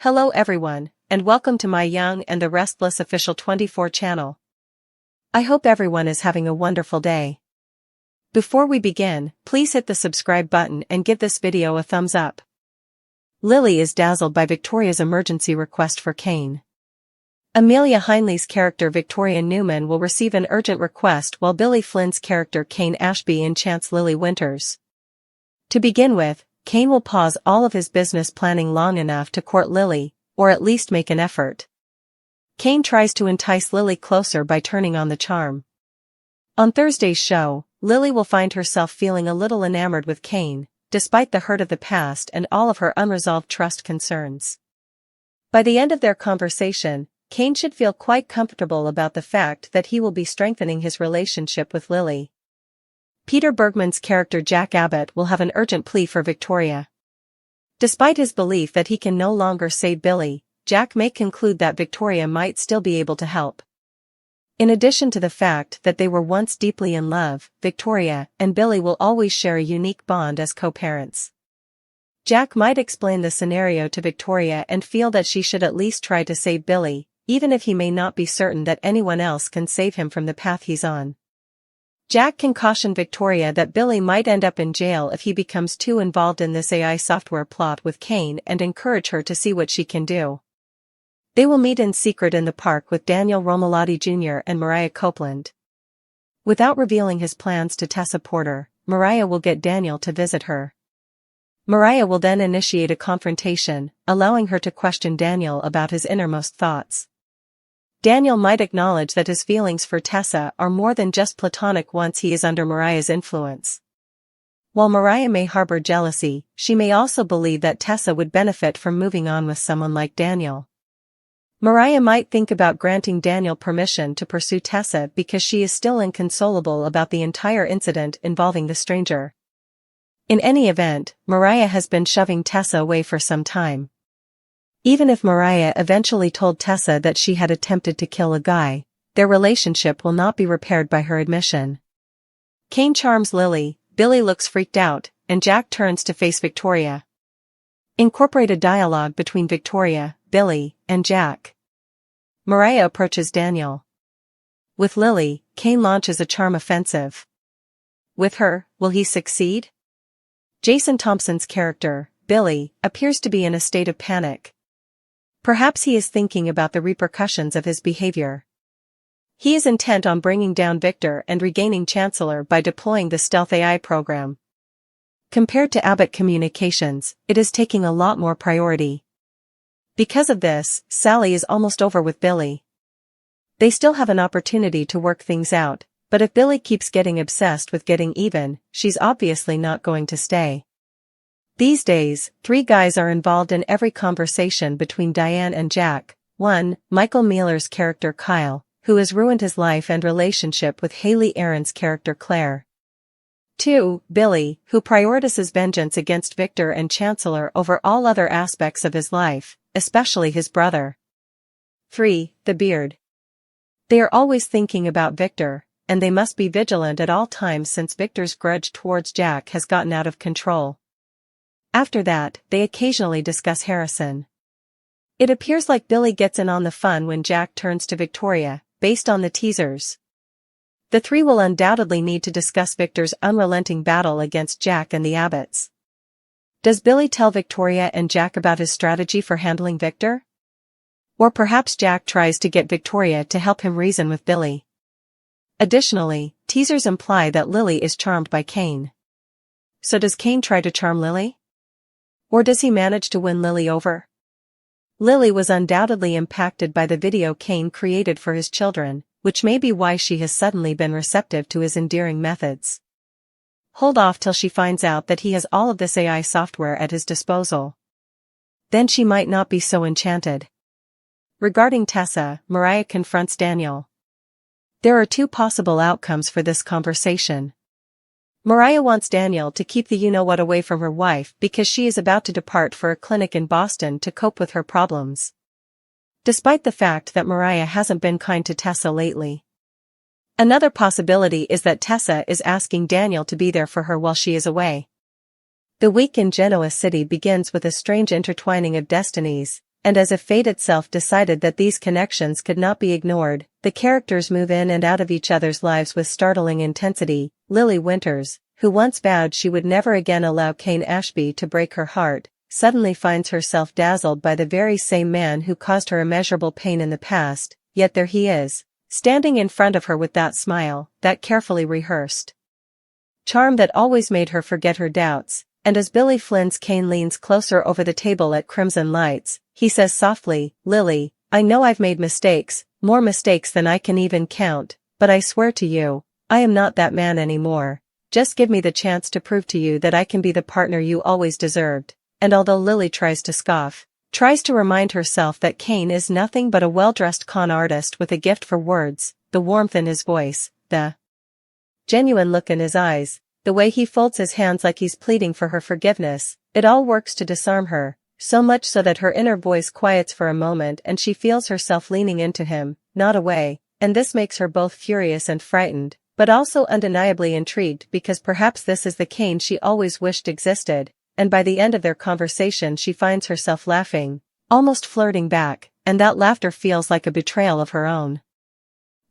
Hello everyone, and welcome to my Young and the Restless official 24 channel. I hope everyone is having a wonderful day. Before we begin, please hit the subscribe button and give this video a thumbs up. Lily is dazzled by Victoria's emergency request for Kane. Amelia Hindley's character Victoria Newman will receive an urgent request while Billy Flynn's character Kane Ashby enchants Lily Winters. To begin with, Kane will pause all of his business planning long enough to court Lily, or at least make an effort. Kane tries to entice Lily closer by turning on the charm. On Thursday's show, Lily will find herself feeling a little enamored with Kane, despite the hurt of the past and all of her unresolved trust concerns. By the end of their conversation, Kane should feel quite comfortable about the fact that he will be strengthening his relationship with Lily. Peter Bergman's character Jack Abbott will have an urgent plea for Victoria. Despite his belief that he can no longer save Billy, Jack may conclude that Victoria might still be able to help. In addition to the fact that they were once deeply in love, Victoria and Billy will always share a unique bond as co-parents. Jack might explain the scenario to Victoria and feel that she should at least try to save Billy, even if he may not be certain that anyone else can save him from the path he's on. Jack can caution Victoria that Billy might end up in jail if he becomes too involved in this AI software plot with Kane and encourage her to see what she can do. They will meet in secret in the park with Daniel Romalotti Jr. and Mariah Copeland. Without revealing his plans to Tessa Porter, Mariah will get Daniel to visit her. Mariah will then initiate a confrontation, allowing her to question Daniel about his innermost thoughts. Daniel might acknowledge that his feelings for Tessa are more than just platonic once he is under Mariah's influence. While Mariah may harbor jealousy, she may also believe that Tessa would benefit from moving on with someone like Daniel. Mariah might think about granting Daniel permission to pursue Tessa because she is still inconsolable about the entire incident involving the stranger. In any event, Mariah has been shoving Tessa away for some time. Even if Mariah eventually told Tessa that she had attempted to kill a guy, their relationship will not be repaired by her admission. Kane charms Lily, Billy looks freaked out, and Jack turns to face Victoria. Incorporate a dialogue between Victoria, Billy, and Jack. Mariah approaches Daniel. With Lily, Kane launches a charm offensive. With her, will he succeed? Jason Thompson's character, Billy, appears to be in a state of panic. Perhaps he is thinking about the repercussions of his behavior. He is intent on bringing down Victor and regaining Chancellor by deploying the stealth AI program. Compared to Abbott Communications, it is taking a lot more priority. Because of this, Sally is almost over with Billy. They still have an opportunity to work things out, but if Billy keeps getting obsessed with getting even, she's obviously not going to stay. These days, three guys are involved in every conversation between Diane and Jack. 1. Michael Mealer's character Kyle, who has ruined his life and relationship with Haley Aaron's character Claire. 2. Billy, who prioritizes vengeance against Victor and Chancellor over all other aspects of his life, especially his brother. 3. The Beard. They are always thinking about Victor, and they must be vigilant at all times since Victor's grudge towards Jack has gotten out of control. After that, they occasionally discuss Harrison. It appears like Billy gets in on the fun when Jack turns to Victoria, based on the teasers. The three will undoubtedly need to discuss Victor's unrelenting battle against Jack and the Abbotts. Does Billy tell Victoria and Jack about his strategy for handling Victor? Or perhaps Jack tries to get Victoria to help him reason with Billy. Additionally, teasers imply that Lily is charmed by Kane. So does Kane try to charm Lily? Or does he manage to win Lily over? Lily was undoubtedly impacted by the video Kane created for his children, which may be why she has suddenly been receptive to his endearing methods. Hold off till she finds out that he has all of this AI software at his disposal. Then she might not be so enchanted. Regarding Tessa, Mariah confronts Daniel. There are two possible outcomes for this conversation. Mariah wants Daniel to keep the you-know-what away from her wife because she is about to depart for a clinic in Boston to cope with her problems. Despite the fact that Mariah hasn't been kind to Tessa lately. Another possibility is that Tessa is asking Daniel to be there for her while she is away. The week in Genoa City begins with a strange intertwining of destinies, and as if fate itself decided that these connections could not be ignored, the characters move in and out of each other's lives with startling intensity. Lily Winters, who once vowed she would never again allow Kane Ashby to break her heart, suddenly finds herself dazzled by the very same man who caused her immeasurable pain in the past, yet there he is, standing in front of her with that smile, that carefully rehearsed charm that always made her forget her doubts. And as Billy Flynn's Kane leans closer over the table at Crimson Lights, he says softly, "Lily, I know I've made mistakes, more mistakes than I can even count, but I swear to you, I am not that man anymore. Just give me the chance to prove to you that I can be the partner you always deserved." And although Lily tries to scoff, tries to remind herself that Kane is nothing but a well-dressed con artist with a gift for words, the warmth in his voice, the genuine look in his eyes, the way he folds his hands like he's pleading for her forgiveness, it all works to disarm her, so much so that her inner voice quiets for a moment and she feels herself leaning into him, not away, and this makes her both furious and frightened, but also undeniably intrigued because perhaps this is the Kane she always wished existed, and by the end of their conversation she finds herself laughing, almost flirting back, and that laughter feels like a betrayal of her own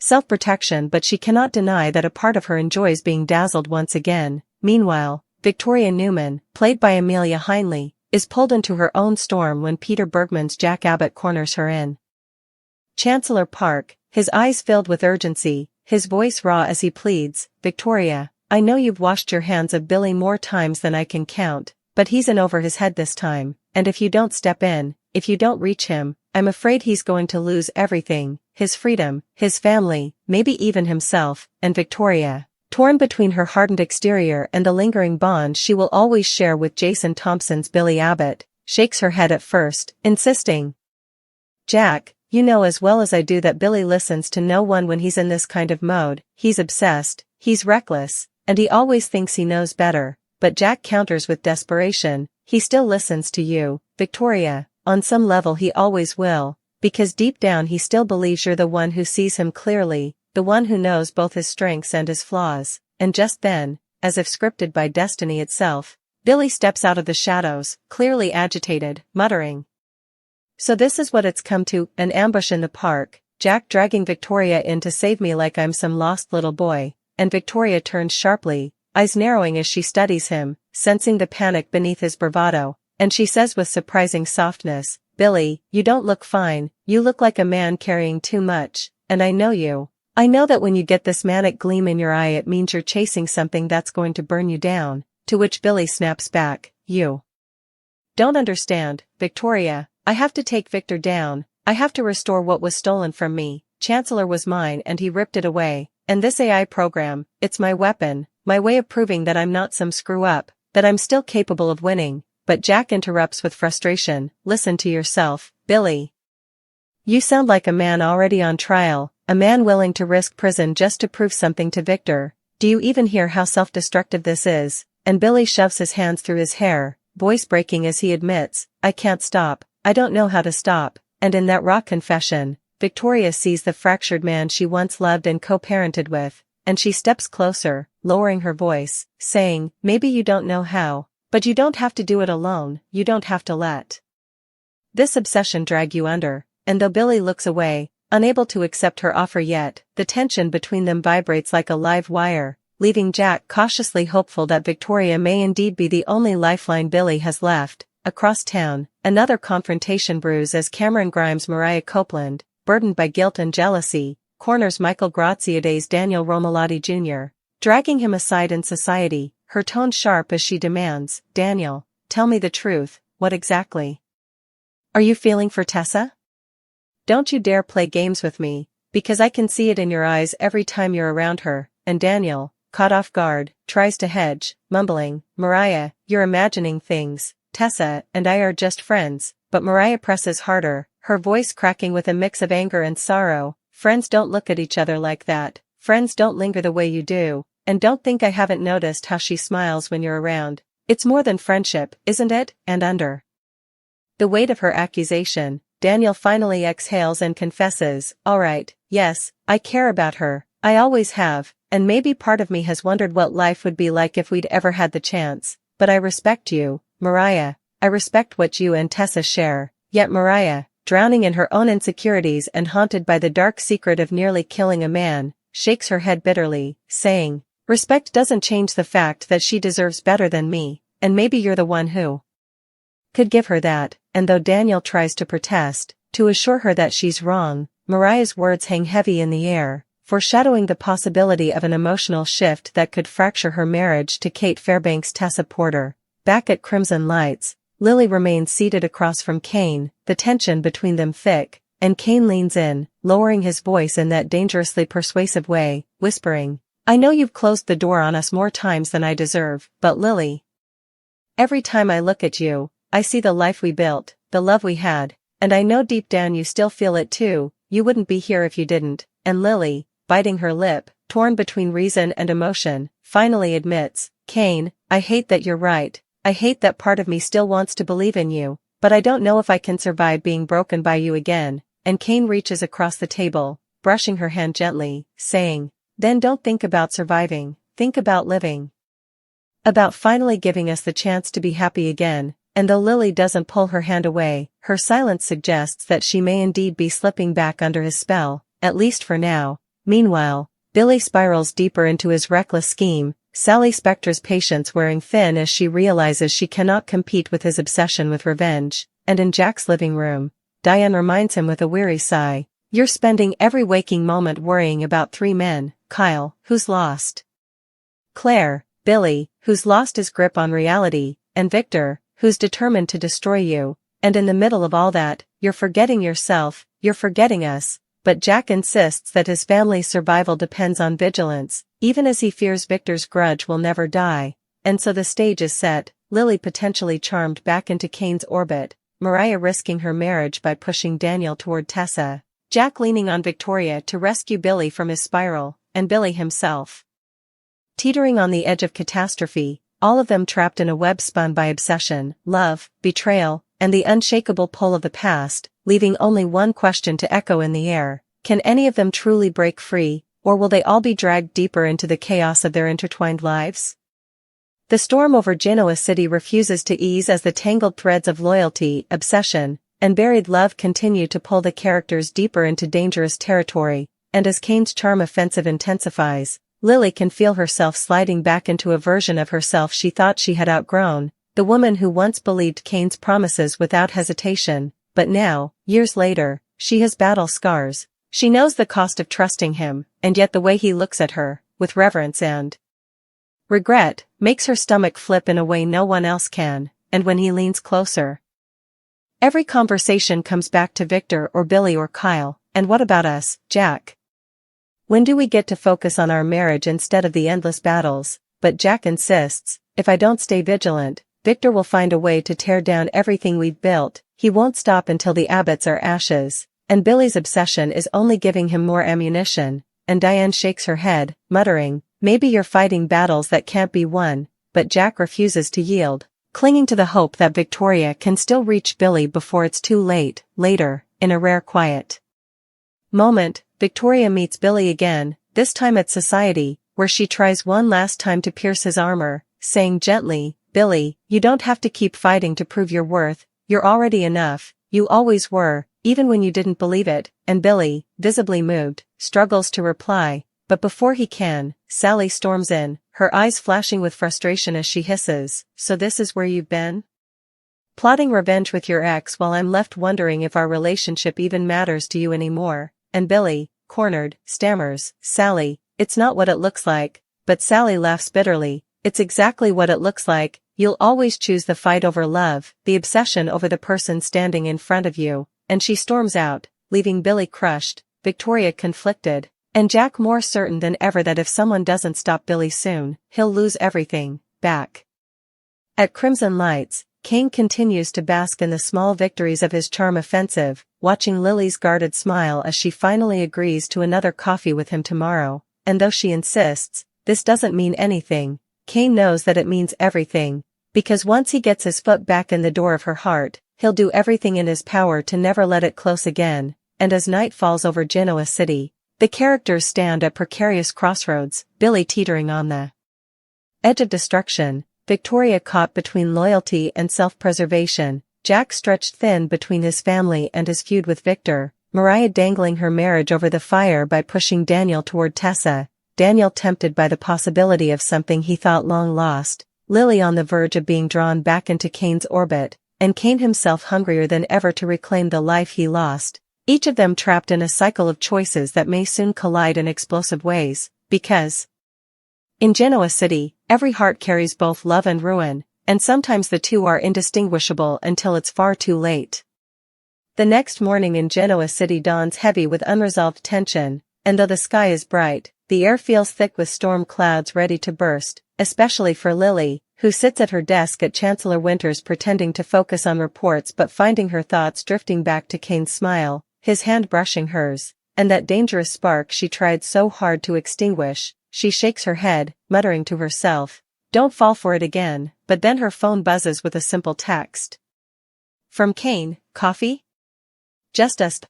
self-protection, but she cannot deny that a part of her enjoys being dazzled once again. Meanwhile, Victoria Newman, played by Amelia Heinle, is pulled into her own storm when Peter Bergman's Jack Abbott corners her in Chancellor Park, his eyes filled with urgency, his voice raw as he pleads, "Victoria, I know you've washed your hands of Billy more times than I can count, but he's in over his head this time, and if you don't step in, if you don't reach him, I'm afraid he's going to lose everything, his freedom, his family, maybe even himself." And Victoria, torn between her hardened exterior and the lingering bond she will always share with Jason Thompson's Billy Abbott, shakes her head at first, insisting, "Jack, you know as well as I do that Billy listens to no one when he's in this kind of mode. He's obsessed, he's reckless, and he always thinks he knows better." But Jack counters with desperation, "He still listens to you, Victoria. On some level he always will, because deep down he still believes you're the one who sees him clearly, the one who knows both his strengths and his flaws." And just then, as if scripted by destiny itself, Billy steps out of the shadows, clearly agitated, muttering, "So this is what it's come to, an ambush in the park, Jack dragging Victoria in to save me like I'm some lost little boy." And Victoria turns sharply, eyes narrowing as she studies him, sensing the panic beneath his bravado, and she says with surprising softness, "Billy, you don't look fine, you look like a man carrying too much, and I know you. I know that when you get this manic gleam in your eye it means you're chasing something that's going to burn you down." To which Billy snaps back, "You don't understand, Victoria. I have to take Victor down, I have to restore what was stolen from me. Chancellor was mine and he ripped it away, and this AI program, it's my weapon, my way of proving that I'm not some screw-up, that I'm still capable of winning." But Jack interrupts with frustration, "Listen to yourself, Billy. You sound like a man already on trial, a man willing to risk prison just to prove something to Victor. Do you even hear how self-destructive this is?" And Billy shoves his hands through his hair, voice breaking as he admits, "I can't stop, I don't know how to stop." And in that raw confession, Victoria sees the fractured man she once loved and co-parented with, and she steps closer, lowering her voice, saying, "Maybe you don't know how, but you don't have to do it alone, you don't have to let this obsession drag you under." And though Billy looks away, unable to accept her offer yet, the tension between them vibrates like a live wire, leaving Jack cautiously hopeful that Victoria may indeed be the only lifeline Billy has left. Across town, another confrontation brews as Cameron Grimes' Mariah Copeland, burdened by guilt and jealousy, corners Michael Graziode's Daniel Romalotti Jr., dragging him aside in society, her tone sharp as she demands, "Daniel, tell me the truth, what exactly are you feeling for Tessa? Don't you dare play games with me, because I can see it in your eyes every time you're around her." And Daniel, caught off guard, tries to hedge, mumbling, "Mariah, you're imagining things, Tessa and I are just friends." But Mariah presses harder, her voice cracking with a mix of anger and sorrow, "Friends don't look at each other like that, friends don't linger the way you do, and don't think I haven't noticed how she smiles when you're around. It's more than friendship, isn't it?" And under the weight of her accusation, Daniel finally exhales and confesses, "All right, yes, I care about her, I always have, and maybe part of me has wondered what life would be like if we'd ever had the chance, but I respect you, Mariah, I respect what you and Tessa share. Yet Mariah, drowning in her own insecurities and haunted by the dark secret of nearly killing a man, shakes her head bitterly, saying, "Respect doesn't change the fact that she deserves better than me, and maybe you're the one who could give her that." And though Daniel tries to protest, to assure her that she's wrong, Mariah's words hang heavy in the air, foreshadowing the possibility of an emotional shift that could fracture her marriage to Kate Fairbanks' Tessa Porter. Back at Crimson Lights, Lily remains seated across from Kane, the tension between them thick, and Kane leans in, lowering his voice in that dangerously persuasive way, whispering, "I know you've closed the door on us more times than I deserve, but Lily, every time I look at you, I see the life we built, the love we had, and I know deep down you still feel it too. You wouldn't be here if you didn't." And Lily, biting her lip, torn between reason and emotion, finally admits, "Kane, I hate that you're right. I hate that part of me still wants to believe in you, but I don't know if I can survive being broken by you again." And Kane reaches across the table, brushing her hand gently, saying, "Then don't think about surviving, think about living. About finally giving us the chance to be happy again." And though Lily doesn't pull her hand away, her silence suggests that she may indeed be slipping back under his spell, at least for now. Meanwhile, Billy spirals deeper into his reckless scheme, Sally Spector's patience wearing thin as she realizes she cannot compete with his obsession with revenge. And in Jack's living room, Diane reminds him with a weary sigh, "You're spending every waking moment worrying about three men: Kyle, who's lost Claire; Billy, who's lost his grip on reality; and Victor, who's determined to destroy you. And in the middle of all that, you're forgetting yourself, you're forgetting us." But Jack insists that his family's survival depends on vigilance, even as he fears Victor's grudge will never die. And so the stage is set, Lily potentially charmed back into Kane's orbit, Mariah risking her marriage by pushing Daniel toward Tessa, Jack leaning on Victoria to rescue Billy from his spiral, and Billy himself teetering on the edge of catastrophe, all of them trapped in a web spun by obsession, love, betrayal, and the unshakable pull of the past, leaving only one question to echo in the air: can any of them truly break free, or will they all be dragged deeper into the chaos of their intertwined lives? The storm over Genoa City refuses to ease as the tangled threads of loyalty, obsession, and buried love continue to pull the characters deeper into dangerous territory, and as Kane's charm offensive intensifies, Lily can feel herself sliding back into a version of herself she thought she had outgrown, the woman who once believed Kane's promises without hesitation, but now, years later, she has battle scars. She knows the cost of trusting him, and yet the way he looks at her, with reverence and regret, makes her stomach flip in a way no one else can. And when he leans closer, every conversation comes back to Victor or Billy or Kyle. "And what about us, Jack? When do we get to focus on our marriage instead of the endless battles?" But Jack insists, "If I don't stay vigilant, Victor will find a way to tear down everything we've built. He won't stop until the Abbotts are ashes." And Billy's obsession is only giving him more ammunition, and Diane shakes her head, muttering, "Maybe you're fighting battles that can't be won." But Jack refuses to yield, clinging to the hope that Victoria can still reach Billy before it's too late. Later, in a rare quiet moment, Victoria meets Billy again, this time at Society, where she tries one last time to pierce his armor, saying gently, "Billy, you don't have to keep fighting to prove your worth. You're already enough. You always were, even when you didn't believe it." And Billy, visibly moved, struggles to reply, but before he can, Sally storms in, her eyes flashing with frustration as she hisses, "So this is where you've been? Plotting revenge with your ex while I'm left wondering if our relationship even matters to you anymore." And Billy, cornered, stammers, "Sally, it's not what it looks like." But Sally laughs bitterly, "It's exactly what it looks like. You'll always choose the fight over love, the obsession over the person standing in front of you." And she storms out, leaving Billy crushed, Victoria conflicted, and Jack more certain than ever that if someone doesn't stop Billy soon, he'll lose everything. Back at Crimson Lights, Kane continues to bask in the small victories of his charm offensive, watching Lily's guarded smile as she finally agrees to another coffee with him tomorrow. And though she insists, this doesn't mean anything, Kane knows that it means everything, because once he gets his foot back in the door of her heart, he'll do everything in his power to never let it close again. And as night falls over Genoa City, the characters stand at precarious crossroads, Billy teetering on the edge of destruction, Victoria caught between loyalty and self-preservation, Jack stretched thin between his family and his feud with Victor, Mariah dangling her marriage over the fire by pushing Daniel toward Tessa, Daniel tempted by the possibility of something he thought long lost, Lily on the verge of being drawn back into Cain's orbit, and Cain himself hungrier than ever to reclaim the life he lost, each of them trapped in a cycle of choices that may soon collide in explosive ways, because in Genoa City, every heart carries both love and ruin, and sometimes the two are indistinguishable until it's far too late. The next morning in Genoa City dawns heavy with unresolved tension, and though the sky is bright, the air feels thick with storm clouds ready to burst, especially for Lily, who sits at her desk at Chancellor Winters pretending to focus on reports but finding her thoughts drifting back to Cain's smile, his hand brushing hers, and that dangerous spark she tried so hard to extinguish. She shakes her head, muttering to herself, "Don't fall for it again," but then her phone buzzes with a simple text. From Cain, "Coffee? Just us."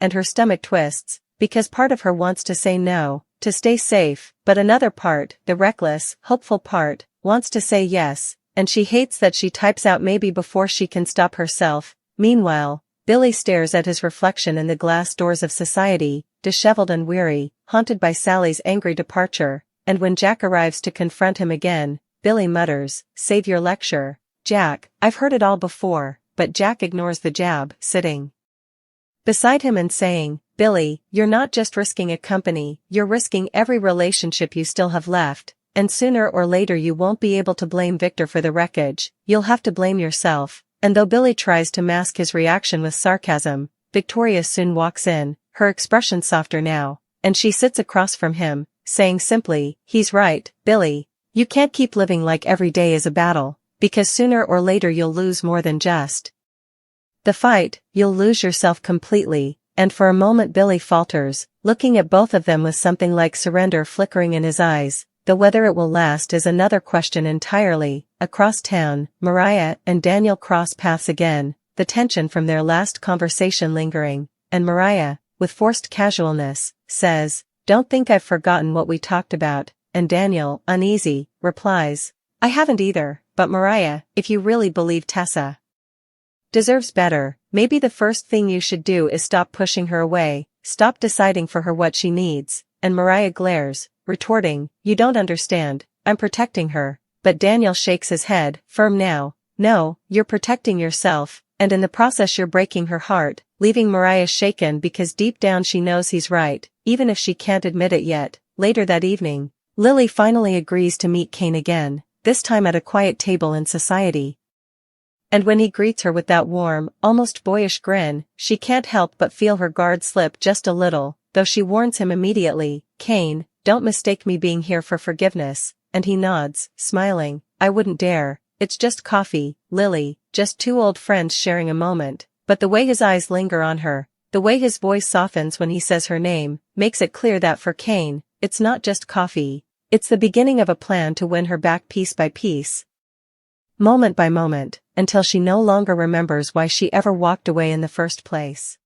And her stomach twists, because part of her wants to say no, to stay safe, but another part, the reckless, hopeful part, wants to say yes, and she hates that she types out maybe before she can stop herself. Meanwhile, Billy stares at his reflection in the glass doors of society, disheveled and weary, haunted by Sally's angry departure, and when Jack arrives to confront him again, Billy mutters, "Save your lecture, Jack, I've heard it all before," but Jack ignores the jab, sitting beside him and saying, "Billy, you're not just risking a company, you're risking every relationship you still have left, and sooner or later you won't be able to blame Victor for the wreckage, you'll have to blame yourself." And though Billy tries to mask his reaction with sarcasm, Victoria soon walks in, her expression softer now, and she sits across from him, saying simply, "He's right, Billy. You can't keep living like every day is a battle, because sooner or later you'll lose more than just the fight, you'll lose yourself completely." And for a moment Billy falters, looking at both of them with something like surrender flickering in his eyes, though whether it will last is another question entirely. Across town, Mariah and Daniel cross paths again, the tension from their last conversation lingering, and Mariah, with forced casualness, says, "Don't think I've forgotten what we talked about," and Daniel, uneasy, replies, "I haven't either, but Mariah, if you really believe Tessa deserves better, maybe the first thing you should do is stop pushing her away, stop deciding for her what she needs." And Mariah glares, retorting, "You don't understand, I'm protecting her." But Daniel shakes his head, firm now, "No, you're protecting yourself, and in the process you're breaking her heart," leaving Mariah shaken because deep down she knows he's right, even if she can't admit it yet. Later that evening, Lily finally agrees to meet Cain again, this time at a quiet table in society. And when he greets her with that warm, almost boyish grin, she can't help but feel her guard slip just a little, though she warns him immediately, "Cain, don't mistake me being here for forgiveness," and he nods, smiling, "I wouldn't dare, it's just coffee, Lily, just two old friends sharing a moment." But the way his eyes linger on her, the way his voice softens when he says her name, makes it clear that for Cain, it's not just coffee, it's the beginning of a plan to win her back piece by piece, moment by moment, until she no longer remembers why she ever walked away in the first place.